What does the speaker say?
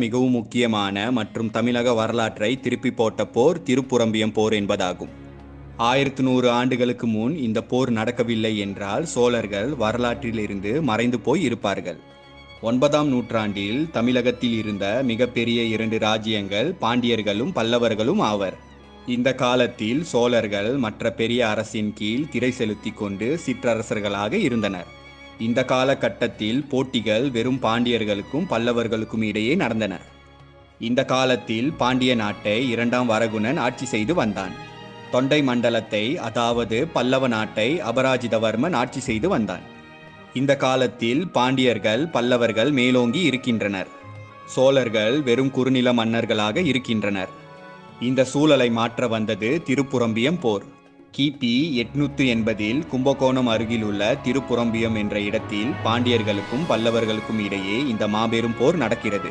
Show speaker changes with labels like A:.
A: மிகவும் முக்கியமான மற்றும் தமிழக வரலாற்றை திருப்பி போட்ட போர் திருப்புரம்பியம் போர் என்பதாகும். 1100 ஆண்டுகளுக்கு முன் இந்த போர் நடக்கவில்லை என்றால் சோழர்கள் வரலாற்றிலிருந்து மறைந்து போய் இருப்பார்கள். 9ஆம் நூற்றாண்டில் தமிழகத்தில் இருந்த மிகப்பெரிய 2 ராஜ்யங்கள் பாண்டியர்களும் பல்லவர்களும் ஆவர். இந்த காலத்தில் சோழர்கள் மற்ற பெரிய அரசின் கீழ் திரை செலுத்தி கொண்டு சிற்றரசர்களாக இருந்தனர். இந்த காலகட்டத்தில் போட்டிகள் வெறும் பாண்டியர்களுக்கும் பல்லவர்களுக்கும் இடையே நடந்தன. இந்த காலத்தில் பாண்டிய நாட்டை 2ஆம் வரகுணன் ஆட்சி செய்து வந்தான். தொண்டை மண்டலத்தை அதாவது பல்லவ நாட்டை அபராஜிதவர்மன் ஆட்சி செய்து வந்தான். இந்த காலத்தில் பாண்டியர்கள் பல்லவர்கள் மேலோங்கி இருக்கின்றனர். சோழர்கள் வெறும் குறுநில மன்னர்களாக இருக்கின்றனர். இந்த சூழலை மாற்ற வந்தது திருப்புரம்பியம் போர். கிபி 880இல் கும்பகோணம் அருகில் உள்ள திருப்புரம்பியம் என்ற இடத்தில் பாண்டியர்களுக்கும் பல்லவர்களுக்கும் இடையே இந்த மாபெரும் போர் நடக்கிறது.